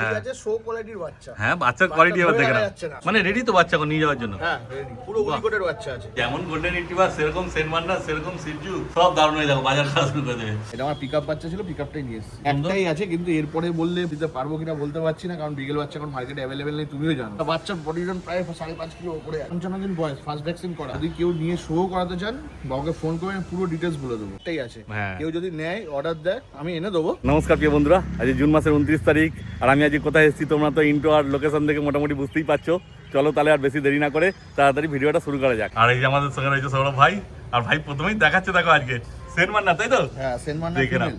ঠিক আছে, শো কোয়ালিটির বাচ্চা। হ্যাঁ, বাচ্চার কোয়ালিটি আবার দেখে না, মানে রেডি তো বাচ্চাকে নিয়ে যাওয়ার জন্য। হ্যাঁ রেডি, পুরো উনিকোটের বাচ্চা আছে। যেমন গোল্ডেন রিট্রিভার, সেরকম সেন্ট বার্নার, সেরকম সিজু, সব দারুণ হয়ে যাবে, বাজার খাওয়া শুরু করে দেবে। এটা আমার পিকআপ বাচ্চা ছিল, পিকআপটাই নিয়ে এসেছি। একটাই আছে, কিন্তু এরপরে বললে দিতে পারবো কিনা বলতে পারছি না, কারণ বিগেল বাচ্চা এখন মার্কেটে অ্যাভেলেবেল নেই, তুমিও জানো। বাচ্চার বডি ওজন প্রায় 5.5 কিলো উপরে, 55 দিন বয়স, ফার্স্ট ভ্যাকসিন করা। যদি কেউ নিয়ে শো করাতে চান, বাবাকে ফোন করে পুরো ডিটেলস বলে দেবো। এটাই আছে, কেউ যদি নেয় অর্ডার দেয় আমি এনে দেবো। নমস্কার প্রিয় বন্ধুরা, আজ জুন মাসের 29 তারিখ, আর আমি আজ কোথায় এসেছি তোমরা তো ইন্ট্রো আর লোকেশন দেখে মোটামুটি বুঝতেই পারছো। চলো তাহলে আর বেশি দেরি না করে তাড়াতাড়ি ভিডিওটা শুরু করা যাক। আর এই যে আমাদের সঙ্গে রয়েছে সৌরভ ভাই, আর ভাই প্রথমেই দেখাচ্ছে দেখো আজকে সেন্ট বার্নার, তাই তো? হ্যাঁ সেন্ট বার্নার ফিমেল।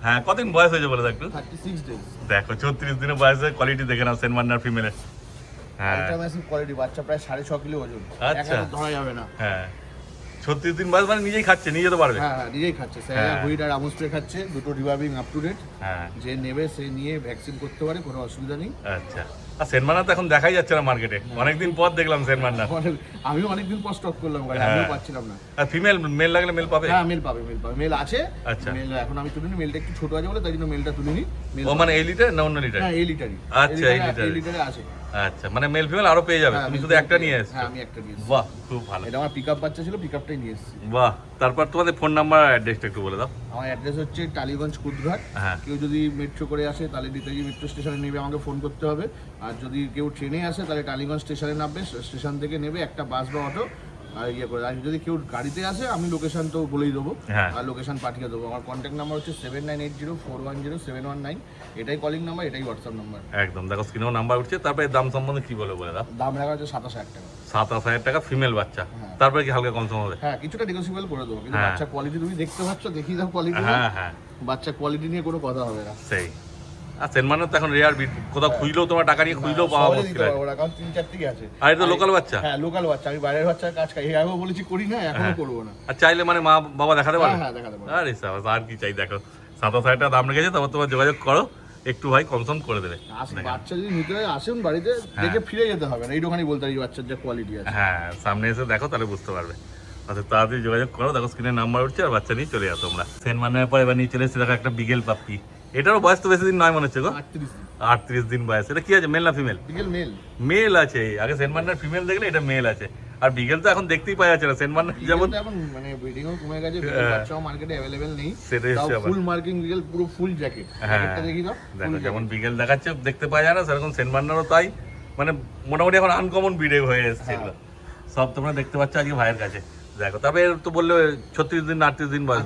হ্যাঁ, কতদিন বয়স হয়েছে বলে দেখো? 36 ডেজ। দেখো 34 দিনের বয়সে কোয়ালিটি দেখে নাও সেন্ট বার্নার ফিমেলের। হ্যাঁ, এটা ম্যাসিভ কোয়ালিটি বাচ্চা, প্রায় 6.5 কিলো ওজন। আচ্ছা, একা ধরা যাবে না। হ্যাঁ 36 দিন বয়স, মানে নিজেই খাচ্ছে, নিয়ে যেতে পারবে। হ্যাঁ নিজেই খাচ্ছে, স্যার হুইট আর আমস্প্রে খাচ্ছে, দুটো রিভাইভিং আপ টু ডেট। হ্যাঁ, যে নেবে সে নিয়ে ভ্যাকসিন করতে পারে, কোনো অসুবিধা নেই। আচ্ছা। আর সেন্ট বার্নার তো এখন দেখাই যাচ্ছে না মার্কেটে, অনেকদিন পর দেখলাম সেন্ট বার্নার। আমিও অনেকদিন পর স্টক করলাম, আমিও পাচ্ছিলাম না। আর ফিমেল, মেল লাগলে মেল পাবে? হ্যাঁ মেল পাবে, মেল আছে। আচ্ছা, মেল এখন আমি তুলিনি, মেলটা একটু ছোট আছে বলে তাই জন্য মেলটা তুলিনি। ও মানে এই লিটার না অন্য লিটার? হ্যাঁ এই লিটারই। আচ্ছা, এই লিটারে আছে। আচ্ছা, মানে মেল ফিমেল আরো পেয়ে যাবে, তুমি শুধু একটা নিয়ে এসেছো? হ্যাঁ আমি একটা নিয়ে এসেছি। বাহ, খুব ভালো। এটা আমার পিকআপ বাচ্চা ছিল, পিকআপটাই নিয়ে এসেছি। বাহ, তারপর তোমাদের ফোন নাম্বার আর অ্যাড্রেসটা একটু বলে দাও। আমার অ্যাড্রেস হচ্ছে টালিগঞ্জ কুদঘাট। কেউ যদি মেট্রো করে আসে তাহলে নেতাজি মেট্রো স্টেশনে নেবে, আমাকে ফোন করতে হবে। আর যদি কেউ ট্রেনে আসে তাহলে টালিগঞ্জ স্টেশনে নামবে, স্টেশন থেকে নেবে একটা বাস বা অটো আর ইয়ে করে। আর যদি কেউ গাড়িতে আসে আমি লোকেশন তো বলেই দেবো, আর লোকেশন পাঠিয়ে দেবো। আমার কন্ট্যাক্ট নাম্বার হচ্ছে 7980410719। এটাই কলিং নাম্বার, এটাই হোয়াটসঅ্যাপ নাম্বার। একদম, দেখো স্ক্রিনেও নাম্বার উঠছে। তারপরে দাম সম্বন্ধে কি বলে দাও? দাম রাখা হচ্ছে 27000 টাকা। 27000 টাকা ফিমেল বাচ্চা, তারপরে কি হালকা কম সম হবে? হ্যাঁ কিছুটা নেগোসিয়েবল করে দেবো, কিন্তু বাচ্চা কোয়ালিটি তুমি দেখতে পাচ্ছ, দেখিয়ে দাও কোয়ালিটি। হ্যাঁ, বাচ্চা কোয়ালিটি নিয়ে কোনো কথা হবে না। সেই। আর সেন্ট বার্নার তো এখন রেয়ার বিট, কোথাও খুঁজলেও তোমার টাকা নিয়ে খুঁজলেও পাওয়া মুশকিল আছে। ওরা কারণ 3-4 থেকে আছে। আর এটা লোকাল বাচ্চা? হ্যাঁ লোকাল বাচ্চা, আমি বাইরের বাচ্চার কাজ করি, আগেও বলেছি করি না, এখনো করবো না। আর চাইলে মানে মা বাবা দেখাতে পারে? হ্যাঁ দেখাতে পারে। আরে সাবাস, আর কি চাই। দেখো 27000 টাকা দাম রেখেছে, তারপর তোমার যোগাযোগ করো, একটু ভাই কমসম করে দেবে। বাচ্চা যদি নিতে হয় আসুন বাড়িতে, দেখে ফিরে যেতে হবে না, এইটুখানি বলতে পারি বাচ্চার যে কোয়ালিটি আছে। হ্যাঁ, সামনে এসে দেখো তাহলে বুঝতে পারবে। আচ্ছা, তাড়াতাড়ি যোগাযোগ করো, দেখো স্ক্রিনে নাম্বার উঠছে, আর বাচ্চা নিয়ে চলে যাও তোমরা। সেন্ট বার্নারের পর এবার নিয়ে চলে এসেছে দেখো একটা বিগেল পাপ্পি। এটারও বয়স তো বেশি দিন নয় মনে হচ্ছে গো, 38 দিন বয়স। এটা কি আছে, মেল না ফিমেল? বিগেল মেল। মেল আছে। আগে সেন্ট বার্নার ফিমেল দেখলে, এটা মেল আছে। আর বিগেল তো এখন দেখতেই পাওয়া যাচ্ছে না। সেন্ট বার্নার যেমন এখন মানে ব্রিডিংও কমে গেছে, বাচ্চাও মার্কেটে अवेलेबल নেই। সেটাই হচ্ছে আবার ফুল মার্কিং বিগেল, পুরো ফুল জ্যাকেট। জ্যাকেটটা দেখি দাও, দেখো যেমন বিগেল দেখাচ্ছে দেখতে পাওয়া যায় না, সেরকম সেন্ট বার্নারও তাই। মানে মোটামুটি এখন আনকমন ব্রিডে হয়ে এসেছে এগুলো সব, তোমরা দেখতে পাচ্ছ আজকে ভাইয়ের কাছে। দেখো তারপরে তো বললে 36 দিন 38 দিন বয়স,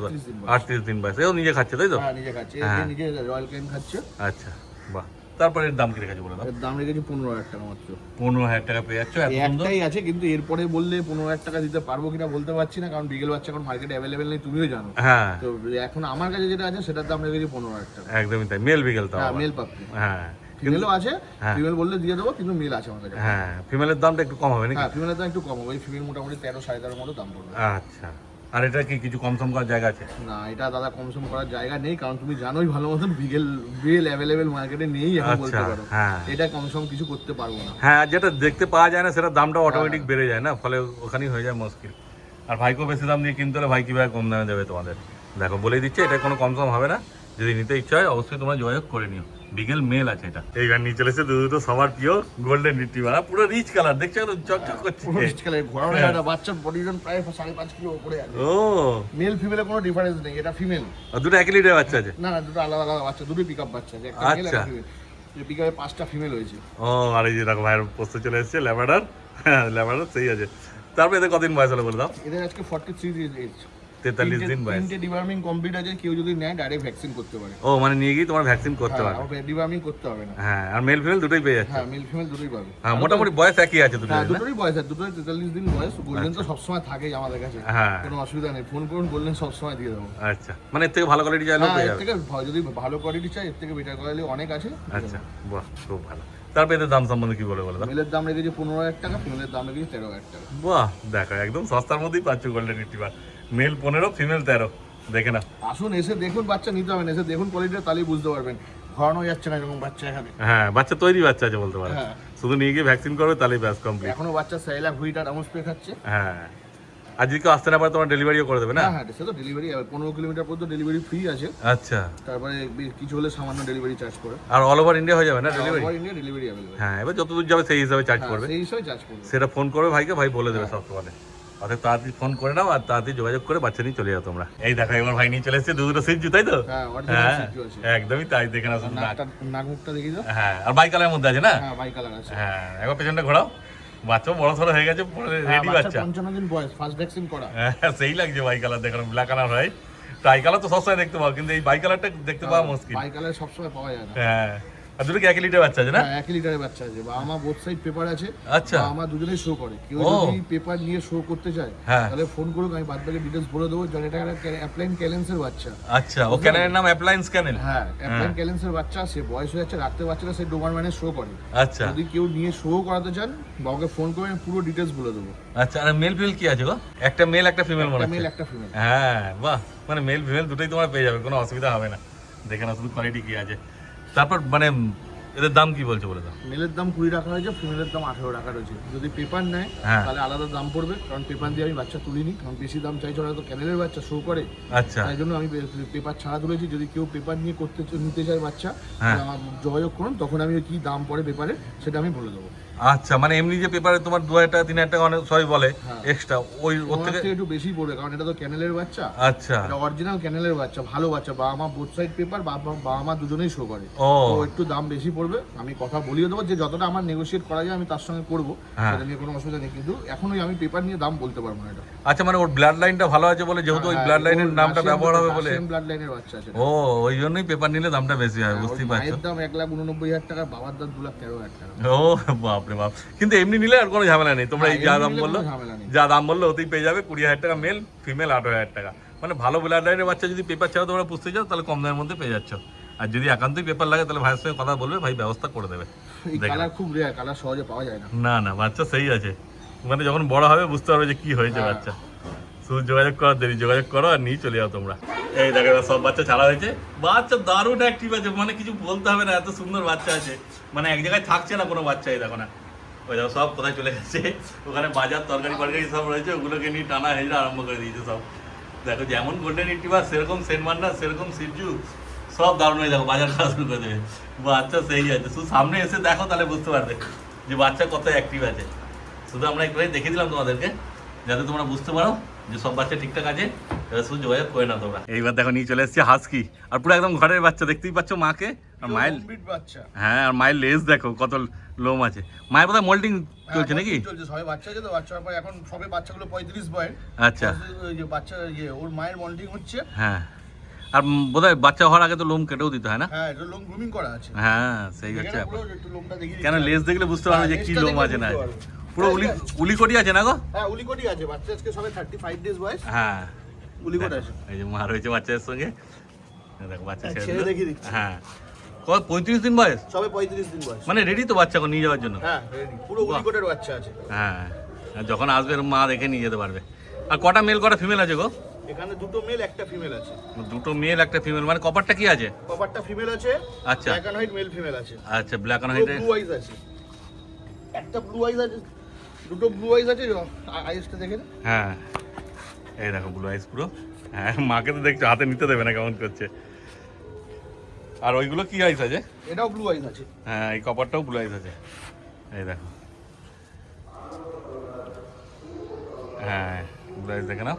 38 দিন বয়স। এও নিজে খাচ্ছে তাই তো? হ্যাঁ নিজে খাচ্ছে, নিজে রয়্যাল ক্যান খাচ্ছে। আচ্ছা, বাহ। তারপরে এর দাম কি রেখেছে বলে দাও? এর দাম রেখেছি 15000 টাকা মাত্র। 15000 টাকা পেয়ে যাচ্ছ। একটাই আছে, কিন্তু এরপরে বললে 15000 টাকা দিতে পারবো কিনা বলতে পারছি না, কারণ বিগেল বাচ্চা এখন মার্কেটে অ্যাভেলেবেল নেই, তুমিও জানো। হ্যাঁ, তো এখন আমার কাছে যেটা আছে সেটার দাম রেখেছি 15000 টাকা। একদমই তাই, মেল বিগেল তো? হ্যাঁ মেল পাপ্পি। হ্যাঁ, ফিমেলও আছে, ফিমেল বললে দিয়ে দেবো, কিন্তু মেল আছে আমার কাছে। হ্যাঁ, ফিমেলের দামটা একটু কম হবে নাকি? হ্যাঁ ফিমেলের দাম একটু কম হবে, ফিমেল মোটামুটি 13-13.5 মতো দাম পড়বে। আচ্ছা, আর এটা কি কিছু কম সম করার জায়গা আছে? না এটা দাদা কমসম করার জায়গা নেই, কারণ তুমি জানোই ভালো মতন বিগেল অ্যাভেলেবেল মার্কেটে নেই এখন বলতে পারো। এটা কমসম কিছু করতে পারবো না। হ্যাঁ, যেটা দেখতে পাওয়া যায় না সেটার দামটা অটোমেটিক বেড়ে যায় না, ফলে ওখানেই হয়ে যায় মুশকিল। আর ভাইকেও বেশি দাম দিয়ে কিনতে হলে ভাই কিভাবে কম দামে দেবে তোমাদের? দেখো বলেই দিচ্ছে, এটা কোনো কম সম হবে না। যদি নিতে ইচ্ছা হয় অবশ্যই তোমরা যোগাযোগ করে নিও। বিগেল মেল আছে এটা। এই গান নিয়ে চলেছে দুটো সবার প্রিয় গোল্ডেন রিট্রিভার, পুরো রিচ কালার, দেখছো একদম চকচক করছে। পুরো রিচ কালার, ঘোড়ার একটা বাচ্চার বডি ওজন প্রায় 5.5 কিলো উপরে আছে। ও, মেল ফিমেলে কোনো ডিফারেন্স নেই, এটা ফিমেল। আর দুটো একই লিটার বাচ্চা আছে? না না, দুটো আলাদা আলাদা বাচ্চা, দুটোই পিকআপ বাচ্চা আছে, একটা মেল একটা ফিমেল। এই পিকআপে 5টা ফিমেল হয়েছে। ও, আর এই যে দেখো ভাইয়ের পোস্টে চলে এসেছে ল্যাভেন্ডার। হ্যাঁ, ল্যাভেন্ডার সেই আছে। তারপরে এদের কতদিন বয়স হলো বলে দাও? এদের আজকে 43 এজ। 43 দিন বয়স। 3টে ডিওয়ার্মিং কমপ্লিট আছে, কেউ যদি নেয় ডাইরেক্ট ভ্যাকসিন করতে পারে। ও, মানে নিয়ে গিয়ে তোমার ভ্যাকসিন করতে পারবে? হ্যাঁ, ডিওয়ার্মিং করতে হবে না। হ্যাঁ, আর মেল ফিমেল দুটোই পেয়ে যাচ্ছে? হ্যাঁ মেল ফিমেল দুটোই পাবে। হ্যাঁ, মোটামুটি বয়স একই আছে দুটোই? হ্যাঁ দুটোরই বয়স আছে, দুটোই 43 দিন বয়স। গোল্ডেন তো সবসময় থাকেই আমাদের কাছে, হ্যাঁ কোনো অসুবিধা নেই, ফোন করুন, গোল্ডেন সবসময় দিয়ে দেবো। আচ্ছা, মানে এর থেকে ভালো কোয়ালিটি চাইলেও পেয়ে এর যাবে? থেকে যদি ভালো কোয়ালিটি চাই, এর থেকে বেটার কোয়ালিটি অনেক আছে। আচ্ছা, বাহ, খুব ভালো। তারপরে এদের দাম সম্বন্ধে কি বলে দাও? মেলের দাম রেখেছি 15000 টাকা, ফিমেলের দাম রেখেছি 13000 টাকা। বাহ, দেখো একদম সস্তার মধ্যেই পাচ্ছ গোল্ডেন রিট্রিভার। Mail 15, female 13। দেখে না, আসুন এসে দেখুন, বাচ্চা নিতে হবে না, এসে দেখুন কোয়ালিটিটা, তাহলেই বুঝতে পারবেন। ঘরানো যাচ্ছে না এরকম বাচ্চা এখানে। হ্যাঁ, বাচ্চা তৈরি বাচ্চা আছে বলতে পারো। শুধু নিয়ে গিয়ে ভ্যাকসিন করবে তাহলেই ব্যাস কমপ্লিট। এখনো বাচ্চা সাইলা হুইট আর আমস্প্রে খাচ্ছে। হ্যাঁ, আর যদি কেউ আসতে না পারে তোমার ডেলিভারিও করে দেবে না? হ্যাঁ সে তো ডেলিভারি 15 কিলোমিটার পর্যন্ত ডেলিভারি ফ্রি আছে। আচ্ছা, তারপরে কিছু হলে সামান্য ডেলিভারি চার্জ করে। আর অল ওভার ইন্ডিয়া হয়ে যাবে না delivery? All India delivery available. হ্যাঁ, এবার যত দূর যাবে সেই হিসাবে চার্জ করবে। সেই হিসাবে চার্জ করবে। সেটা ফোন করবে ভাইকে, ভাই বলে দেবে সব তোমাদের। অর্থাৎ তাড়াতাড়ি ফোন করে নাও আর তাড়াতাড়ি যোগাযোগ করে বাচ্চা নিয়ে চলে যাও তোমরা। এই দেখো এবার ভাই নিয়ে চলে এসেছে দুটো সিট, তাই তো? হ্যাঁ অরিজিনাল সিট আছে। একদমই তাই, দেখে না শুধু নাক মুখটা দেখিয়ে দাও। হ্যাঁ, আর বাই কালারের মধ্যে আছে না? হ্যাঁ বাই কালার আছে। হ্যাঁ, একবার পেছনটা ঘোরাও। বাচ্চা বড় সড়ো হয়ে গেছে, রেডি বাচ্চা। 55 দিন বয়স, ফার্স্ট ভ্যাকসিন করা। হ্যাঁ, সেই লাগছে বাই কালার দেখো, ব্ল্যাক কালার হয়। ট্রাই কালার তো সবসময় দেখতে পাও, কিন্তু এই বাই কালারটা দেখতে পাওয়া মুশকিল। বাই কালার সবসময় পাওয়া যায় না। হ্যাঁ, আর দুটো কি 1 লিটার বাচ্চা আছে না? হ্যাঁ 1 লিটারের বাচ্চা আছে। বা আমার বোথ সাইড পেপার আছে। আচ্ছা, আমার দুজনেই শো করে। কেউ ও। যদি পেপার নিয়ে শো করতে চায় তাহলে ফোন করুক, আমি বাদবাকি ডিটেইলস বলে দেবো। যেন এটা একটা অ্যাপ্লাইন ক্যালেন্সের বাচ্চা। আচ্ছা, ও ক্যানেলের নাম অ্যাপ্লায়েন্স ক্যানেল? হ্যাঁ অ্যাপ্লাইন ক্যালেন্সের বাচ্চা, সে বয়স হয়ে যাচ্ছে, রাখতে বাচ্চারা সে ডোবারম্যানে শো করে। আচ্ছা, যদি কেউ নিয়ে শো করাতে চান বা ওকে ফোন করে আমি পুরো ডিটেইলস বলে দেবো। আচ্ছা। আর মেল ফিমেল কি আছে গো? একটা মেল একটা ফিমেল মনে একটা হচ্ছে। মেল একটা ফিমেল। হ্যাঁ, বাহ, মানে মেল ফিমেল দুটোই তোমরা পেয়ে যাবে, কোনো অসুবিধা হবে না। দেখে না শুধু কোয়ালিটি কি আছে। তারপর মানে এদের দাম কি বলছো বলে দাও? মেলের দাম 20 রাখা হয়েছে, ফিমেলের দাম 18 রাখা রয়েছে। যদি পেপার নেয় তাহলে আলাদা দাম পড়বে, কারণ পেপার দিয়ে আমি বাচ্চা তুলিনি, কারণ বেশি দাম চাইছে, ওরা তো ক্যানেলের বাচ্চা শো করে। আচ্ছা, তাই জন্য আমি পেপার ছাড়া তুলেছি। যদি কেউ পেপার নিয়ে নিতে চায় বাচ্চা, তাহলে আমার যোগাযোগ করুন, তখন আমি কি দাম পড়ে পেপারে সেটা আমি বলে দেবো। আচ্ছা, মানে এমনি যে পেপারে তোমার 2000 টাকা 3000 টাকা অনেক সবাই বলে এক্সট্রা, ওই ওর থেকে একটু বেশি পড়বে, কারণ এটা তো ক্যানেলের বাচ্চা। আচ্ছা, এটা অরিজিনাল ক্যানেলের বাচ্চা, ভালো বাচ্চা। বা আমার বোথ সাইড পেপার বা আমার দুজনেই শো করে। ও, তো একটু দাম বেশি পড়বে। আমি কথা বলিয়ে দেবো যে যতটা আমার নেগোশিয়েট করা যায় আমি তার সঙ্গে করবো, সেটা নিয়ে কোনো অসুবিধা নেই। কিন্তু এখনই আমি পেপার নিয়ে দাম বলতে পারবো না এটা। আচ্ছা, মানে ওর ব্লাড লাইনটা ভালো আছে বলে, যেহেতু ওই ব্লাড লাইনের নামটা ব্যবহার হবে বলে। ব্লাড লাইনের বাচ্চা আছে। ও, ওই জন্যই পেপার নিলে দামটা বেশি হয়, বুঝতেই পারছো। মায়ের দাম 1,89,000 টাকা, বাবার দাম 2,13,000 টাকা। ও বাপ রে বাপ। কিন্তু এমনি নিলে আর কোনো ঝামেলা নেই, তোমরা এই যা দাম বললো, যা দাম বললো ওতেই পেয়ে যাবে। 20,000 টাকা মেল, ফিমেল 18,000 টাকা। মানে ভালো ব্লাড লাইনের বাচ্চা যদি পেপার ছাড়া তোমরা পুষতে চাও তাহলে কম দামের মধ্যে পেয়ে যাচ্ছ। আর যদি একান্তই পেপার লাগে তাহলে ভাইয়ের সঙ্গে কথা বলবে, ভাই ব্যবস্থা করে দেবে। এই কালার খুব রেয়ার, কালার সহজে পাওয়া যায় না। না না, বাচ্চা সেই আছে, মানে যখন বড় হবে বুঝতে পারবে যে কি হয়েছে বাচ্চা। শুধু যোগাযোগ করার দেরি, যোগাযোগ করো আর নিয়ে চলে যাও তোমরা। এই দেখো সব বাচ্চা ছাড়া হয়েছে। বাচ্চা দারুণ অ্যাক্টিভ আছে, মানে কিছু বলতে হবে না, এত সুন্দর বাচ্চা আছে। মানে এক জায়গায় থাকছে না কোনো বাচ্চা। এই দেখো না, ওই দেখো সব কোথায় চলে গেছে। ওখানে বাজার তরকারি ফরকারি সব রয়েছে, ওগুলোকে নিয়ে টানা হেজরা আরম্ভ করে দিয়েছে সব। দেখো যেমন গোল্ডেন রিট্রিভার, সেরকম সেন্ট মান্ডার, সেরকম সিজু, সব দারুণ হয়ে দেখো বাজার খাওয়া শুরু করে দেবে। বাচ্চা সেই আছে, শুধু সামনে এসে দেখো তাহলে বুঝতে পারবে যে বাচ্চা কত অ্যাক্টিভ আছে। শুধু আমরা একবারই দেখিয়ে দিলাম তোমাদেরকে, যাতে তোমরা বুঝতে পারো যে সব বাচ্চা ঠিকঠাক আছে। এবার শুধু যোগাযোগ করে না তোমরা। এইবার দেখো নিয়ে চলে এসেছি হাস্কি, আর পুরো একদম ঘরের বাচ্চা, দেখতেই পাচ্ছ মাকে। আর মায়ের, হ্যাঁ, আর মায়ের লেজ দেখো কত লোম আছে। মায়ের বোধহয় মোল্ডিং চলছে নাকি? চলছে, সবাই বাচ্চা আছে তো, বাচ্চার পর এখন সবে বাচ্চাগুলো 35 বয়স। আচ্ছা, যে বাচ্চা ওর মায়ের মোল্ডিং হচ্ছে। হ্যাঁ, আর বোধহয় বাচ্চা হওয়ার আগে তো লোম কেটেও দিতে হয় না? হ্যাঁ, এটা লোম গ্রুমিং করা আছে। হ্যাঁ, সেই হচ্ছে ব্যাপার। একটু লোমটা দেখিয়ে কেন লেজ দেখলে বুঝতে পারবে যে কি লোম আছে না আছে। পুরো উলিকটি আছে না গো? হ্যাঁ উলিকটি আছে, বাচ্চা আজকে সবে 35 ডেজ বয়স। হ্যাঁ, উলিকট আছে। এই যে মা রয়েছে বাচ্চাদের সঙ্গে, দেখো বাচ্চা ছেড়ে দেখিয়ে দিচ্ছি। হ্যাঁ, কত 35 দিন বয়স? সবে 35 দিন বয়স। মানে রেডি তো বাচ্চাকে নিয়ে যাওয়ার জন্য? হ্যাঁ রেডি, পুরো উলিকটের বাচ্চা আছে। হ্যাঁ, আর যখন আসবে মা দেখে নিয়ে যেতে পারবে। আর কটা মেল কটা ফিমেল আছে গো? এখানে দুটো মেল একটা ফিমেল আছে। দুটো মেল একটা ফিমেল, মানে কপারটা কি আছে? কপারটা ফিমেল আছে। আচ্ছা, black and white male female আছে। আচ্ছা, black and white, blue eyes আছে। একটা ব্লু আইজ আছে, দুটো ব্লু আইজ আছে। আইজটা দেখেন। হ্যাঁ, এই দেখো ব্লু আইস পুরো। হ্যাঁ, মাকে তো দেখছো হাতে নিতে দেবে না, কেমন করছে। আর ওইগুলো কি আইস আছে? এটাও ব্লু আইজ আছে। হ্যাঁ, এই কপারটাও ব্লু আইস আছে। এই দেখো, হ্যাঁ ব্লু আইস দেখে নাও।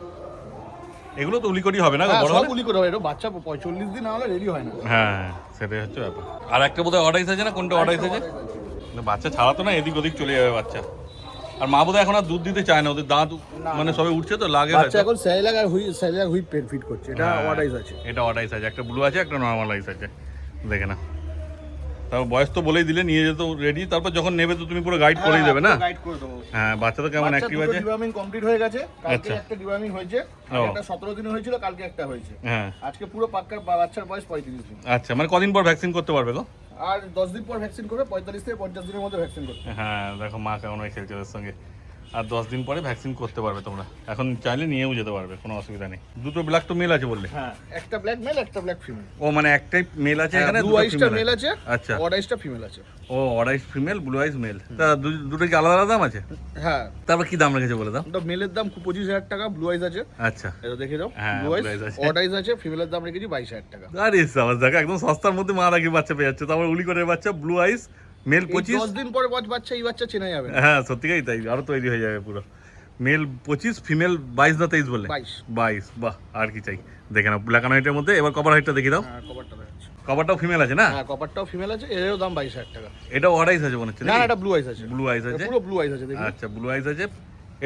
এগুলো তো উলিকটি হবে না? বড় সব উলিকট হবে, এটা বাচ্চা 45 দিন না হলে রেডি হয় না। হ্যাঁ, সেটাই হচ্ছে ব্যাপার। আর একটা বোধহয় অর্ডাইস আছে না? কোনটা অর্ডাইস আছে? বাচ্চা ছাড়া তো না, এদিক ওদিক চলে যাবে বাচ্চা। আর মা বোধহয় এখন আর দুধ দিতে চায় না, ওদের দাঁত মানে সবে উঠছে তো, লাগে। বাচ্চা এখন স্যালাক আর হুইট পেন ফিট করছে। এটা অর্ডাইস আছে। এটা অর্ডাইস আছে, একটা ব্লু আছে, একটা নরমাল আইস আছে। দেখে না, তারপর বয়স তো বলেই দিলে, নিয়ে যেত রেডি। তারপর যখন নেবে তো তুমি পুরো গাইড করেই দেবে না? গাইড করে দেবো। হ্যাঁ, বাচ্চা তো কেমন অ্যাক্টিভ আছে। ডিওয়ার্মিং কমপ্লিট হয়ে গেছে। কালকে একটা ডিওয়ার্মিং হয়েছে, একটা 17 দিনে হয়েছিল, কালকে একটা হয়েছে। হ্যাঁ, আজকে পুরো পাক্কা বাচ্চার বয়স 35 দিন। আচ্ছা, মানে কদিন পর ভ্যাকসিন করতে পারবে গো? আর 10 দিন পর ভ্যাকসিন করবে, 45 থেকে 50 দিনের মধ্যে ভ্যাকসিন করতে। হ্যাঁ, দেখো মা কেমন খেলছে ওদের সঙ্গে। আর 10 দিন পরে ভ্যাকসিন করতে পারবে তোমরা। এখন চাইলে নিয়েও যেতে পারবে, কোনো অসুবিধা নেই। দুটো ব্ল্যাক তো মেল আছে বললে? হ্যাঁ, একটা ব্ল্যাক মেল একটা ব্ল্যাক ফিমেল। ও মানে একটাই মেল আছে এখানে, ব্লু দুটো আইসটা ফিমেল মেল আছে, আচ্ছা, অড আইসটা ফিমেল আছে। ও অড আইস ফিমেল, ব্লু আইস মেল। তা দুটো কি আলাদা আলাদা দাম আছে? হ্যাঁ। তারপর কি দাম রেখেছে বলে দাও? তো মেলের দাম 25,000 টাকা, ব্লু আইস আছে। আচ্ছা, এটা দেখে দাও, হ্যাঁ, ব্লু আইস blue eyes আছে। অড আইস আছে, ফিমেলের দাম রেখেছি 22,000 টাকা। আরে সাবাস, দেখো একদম সস্তার মধ্যে মা রাখি বাচ্চা পেয়ে যাচ্ছে। তারপর উলি করে বাচ্চা ব্লু আইস মেল 25। 10 দিন পরে বাচ্চা, এই বাচ্চা চেনা যাবে না। হ্যাঁ সত্যিই তাই, আরো তৈরি হয়ে যাবে পুরো। মেল 25, ফিমেল 22 না 23 বললে? 22। বাহ, আর কি চাই। দেখে নাও ব্ল্যাক অ্যান্ড হোয়াইটের মধ্যে। এবার কভার হাইটটা দেখিয়ে দাও। হ্যাঁ, কভারটা দেখাচ্ছি। কভারটাও ফিমেল আছে না? হ্যাঁ, কভারটাও ফিমেল আছে, এরও দাম 22,000 টাকা। এটা অড আইস আছে মনে হচ্ছে? না, এটা ব্লু আইস আছে। ব্লু আইস আছে, পুরো ব্লু আইস আছে, দেখুন। আচ্ছা, ব্লু আইস আছে,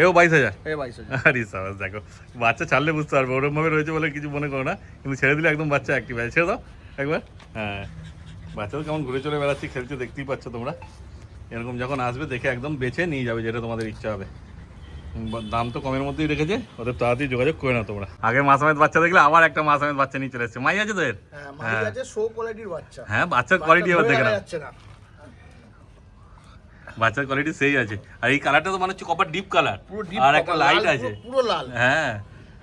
এও 22,000। এই 22,000। আরে সাবাস, দেখো বাচ্চা ছাড়লে বুঝতে পারবে, ওরকম ভাবে রয়েছে বলে কিছু মনে করো না, কিন্তু ছেড়ে দিলে একদম বাচ্চা অ্যাক্টিভ আছে। ছেড়ে দাও একবার। হ্যাঁ, বাচ্চা তো কেমন ঘুরে চলে বেড়াচ্ছি, খেলছে, দেখতেই পাচ্ছ তোমরা। এরকম যখন আসবে দেখে একদম বেছে নিয়ে যাবে যেটা তোমাদের ইচ্ছা হবে। দাম তো কমের মধ্যেই রেখেছে, ওদের তাড়াতাড়ি যোগাযোগ করে নাও তোমরা। আগে মাসামেত বাচ্চা দেখলে আবার একটা মাসামেত বাচ্চা নিয়ে চলে এসছে। মাই আছে তো এর? হ্যাঁ, মাই আছে, শো কোয়ালিটির বাচ্চা। হ্যাঁ, বাচ্চার কোয়ালিটি এবার দেখে নাও, যাচ্ছে না। বাচ্চার কোয়ালিটি সেই আছে। আর এই কালারটা তো মানে হচ্ছে কপার ডিপ কালার, পুরো ডিপ, আর একটা লাইট আছে, পুরো লাল। হ্যাঁ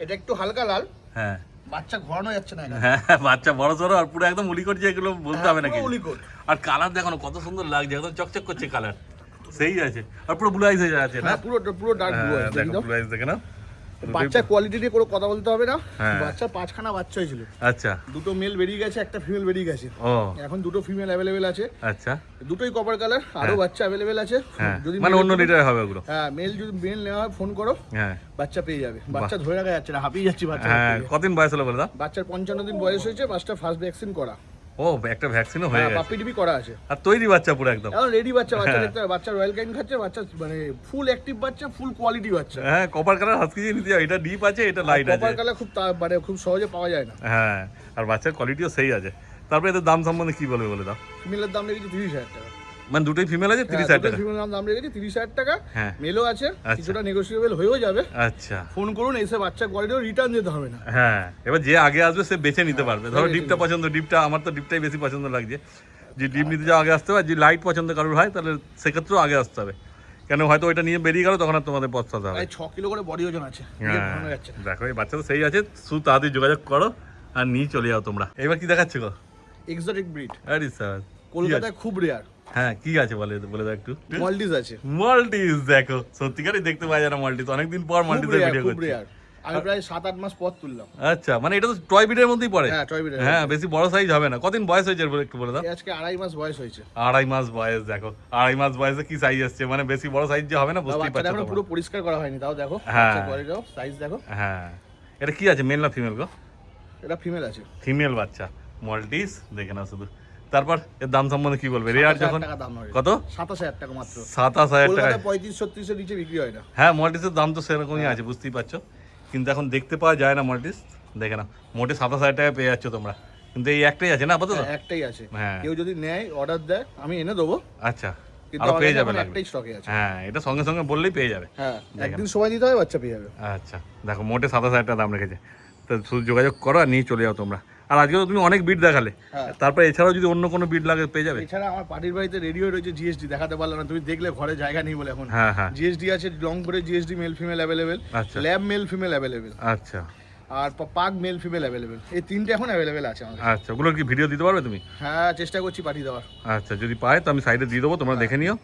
এটা একটু হালকা লাল। হ্যাঁ বাচ্চা ঘোরানো যাচ্ছে না এখানে। হ্যাঁ, বাচ্চা বড় সড়ো আর পুরো একদম উলি করছে, এগুলো বলতে হবে নাকি। পুরো উলিকট। আর কালার দেখো না কত সুন্দর লাগছে, একদম চকচক করছে কালার, সেই আছে। আর পুরো ব্লু আইস আছে না? হ্যাঁ, পুরো ডার্ক ব্লু আইস। দেখো ব্লু আইস দেখে না। বাচ্চা কোয়ালিটি নিয়ে কোনো কথা বলতে হবে না। হ্যাঁ। বাচ্চা 5খানা বাচ্চা হয়েছিল, আচ্ছা, দুটো মেল বেরিয়ে গেছে, একটা ফিমেল বেরিয়ে গেছে। ও এখন দুটো ফিমেল অ্যাভেলেবেল আছে। আচ্ছা, দুটোই কপার কালার, আরো বাচ্চা অ্যাভেলেবেল আছে। হ্যাঁ, যদি মানে অন্য লিটার হবে ওগুলো? হ্যাঁ, যদি মেল নেওয়া হয় ফোন করো, হ্যাঁ, বাচ্চা পেয়ে যাবে। বাচ্চা ধরে রাখা যাচ্ছে না, হাঁপিয়ে যাচ্ছি বাচ্চা। হ্যাঁ, কদিন বয়স হলো বলে দাও? বাচ্চার 55 দিন বয়স হয়েছে, বাচ্চা ফার্স্ট ভ্যাকসিন করা। ও, একটা ভ্যাকসিনও হয়ে গেছে, পাপি টিপি করা আছে, আর তৈরি বাচ্চা পুরো একদম। এখন রেডি বাচ্চা। বাচ্চা দেখতে হবে, বাচ্চা রয়্যাল ক্যান খাচ্ছে, বাচ্চা মানে ফুল অ্যাক্টিভ বাচ্চা, ফুল কোয়ালিটি বাচ্চা। হ্যাঁ, কপার কালার হাসকি দিয়ে নিতে যাও, এটা ডিপ আছে, এটা লাইট আছে। কপার কালার খুব মানে খুব সহজে পাওয়া যায় না। হ্যাঁ, আর বাচ্চার কোয়ালিটিও সেই আছে। তারপরে এদের দাম সম্বন্ধে কি বলবে বলে দাও? ফিমেলের দাম রেখেছি 30,000 টাকা। মানে দুটোই ফিমেল আছে, 30,000 টাকা? ফিমেল দাম রেখেছি 30,000 টাকা। হ্যাঁ, মেলও আছে, আচ্ছা। কিছুটা নেগোসিয়েবল হয়েও যাবে। আচ্ছা, ফোন করুন, এসে বাচ্চা কোয়ালিটিও রিটার্ন দিতে হবে না। হ্যাঁ, এবার যে আগে আসবে সে বেছে নিতে পারবে। ধরো বেছে ডিপটা পছন্দ, ডিপটা আমার তো ডিপটাই বেশি পছন্দ লাগছে, যে ডিপ নিতে যাও আগে আসতে হবে। যে লাইট পছন্দ কারোর হয় তাহলে সেক্ষেত্রেও আগে আসতে হবে, কেন হয়তো ওইটা নিয়ে বেরিয়ে গেল তখন আর তোমাদের পছন্দ হবে। 6 কিলো করে বডি ওজন আছে। হ্যাঁ, ঘোরানো যাচ্ছে না। দেখো এই বাচ্চা তো সেই আছে, শুধু তাড়াতাড়ি যোগাযোগ করো আর নিয়ে চলে যাও তোমরা। এবার কি দেখাচ্ছ গো? এক্সোটিক ব্রিড, আরে স্যার, কলকাতায় খুব রেয়ার। হ্যাঁ, কি আছে বলে দাও একটু। মল্টিজ আছে। মাল্টিস, দেখো সত্যিকারই দেখতে পাওয়া যায় না মাল্টিস, অনেকদিন পর মাল্টিসের ভিডিও খুব করছি। রেয়ার। আমি প্রায় 7-8 মাস পর তুললাম। আচ্ছা, মানে এটা তো টয় ব্রিডের মধ্যেই পড়ে? হ্যাঁ, টয় ব্রিড। হ্যাঁ, বেশি বড় সাইজ হবে না। কদিন বয়স হয়েছে একটু বলে দাও? আজকে 2.5 মাস বয়স হয়েছে। 2.5 মাস বয়স, দেখো 2.5 মাস বয়সে কি সাইজ আসছে, মানে বেশি বড় সাইজ যে হবে না বুঝতেই বাচ্চাটা পারছো এখনো তোমরা। পুরো পরিষ্কার করা হয়নি, তাও দেখো হ্যাঁ। কোয়ালিটি, সাইজ দেখো। হ্যাঁ, এটা কি আছে, মেল না ফিমেল গো? এটা ফিমেল আছে। ফিমেল বাচ্চা, মাল্টিস, দেখে নাও শুধু। তারপর এর দাম সম্বন্ধে কি বলবে? রেয়ার যখন 27,000 টাকা দাম হয়। কত? 27,000 টাকা মাত্র। 27,000 টাকা? কলকাতায় 35-36 এর নিচে বিক্রি হয় না। হ্যাঁ, মাল্টিসের দাম তো সেরকমই আছে, বুঝতেই পারছো, কিন্তু এখন দেখতে পাওয়া যায় না মাল্টিস। দেখে নাও, মোটে 27,000 টাকা পেয়ে যাচ্ছ তোমরা, কিন্তু এই একটাই আছে না আপাতত? একটাই আছে। হ্যাঁ। কেউ যদি নেয়, অর্ডার দেয়, আমি এনে দেবো। আচ্ছা, কিন্তু আরো আমার পেয়ে কাছে যাবে এখন লাগবে। একটাই স্টকে আছে। হ্যাঁ, এটা সঙ্গে সঙ্গে বললেই পেয়ে যাবে। হ্যাঁ, দেখেন। একদিন সময় দিতে হবে, বাচ্চা পেয়ে যাবে। আচ্ছা, দেখো মোটে 27,000 টাকা দাম রেখেছে, তো শুধু যোগাযোগ করো আর নিয়ে চলে যাও তোমরা। আর আজকে তো তুমি অনেক বিট দেখালে, হ্যাঁ। তারপর এছাড়াও যদি অন্য কোনো বিট লাগে পেয়ে যাবে? এছাড়া আমার পার্টির বাড়িতে রেডি হয়ে রয়েছে জিএসডি, দেখাতে পারলাম না, তুমি দেখলে ঘরে জায়গা নেই বলে এখন। হ্যাঁ হ্যাঁ, জিএসডি আছে, লং করে জিএসডি মেল ফিমেল অ্যাভেলেবেল, আচ্ছা ল্যাব মেল ফিমেল অ্যাভেলেবেল, আচ্ছা আর পাক মেল ফিমেল অ্যাভেলেবেল। এই তিনটে এখন অ্যাভেলেবেল আছে আমাদের। আচ্ছা, ওগুলোর কি ভিডিও দিতে পারবে তুমি? হ্যাঁ, চেষ্টা করছি পাঠিয়ে দেওয়ার। আচ্ছা, যদি পাই তো আমি সাইডে দিয়ে দেবো, তোমরা দেখে নিও।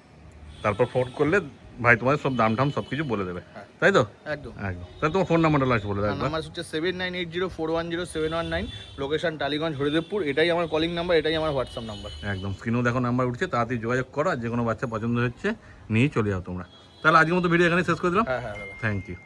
তারপর ফোন করলে ভাই তোমাদের সব দাম টাম সব কিছু বলে দেবে, হ্যাঁ। তাই তো? একদম। একদম, তাহলে তোমার ফোন নাম্বারটা লাস্ট বলে দেবে একবার। নাম্বার হচ্ছে 7980410719, লোকেশন টালিগঞ্জ, হরিদেবপুর। এটাই আমার কলিং নাম্বার, এটাই আমার হোয়াটসঅ্যাপ নাম্বার। একদম, স্ক্রিনেও দেখো নাম্বার উঠছে, তাড়াতাড়ি যোগাযোগ করো, আর যে কোনো বাচ্চা পছন্দ হচ্ছে নিয়ে চলে যাও তোমরা। তাহলে আজকের মতো ভিডিও এখানে শেষ করে দিলাম। হ্যাঁ হ্যাঁ দাদা। Thank you.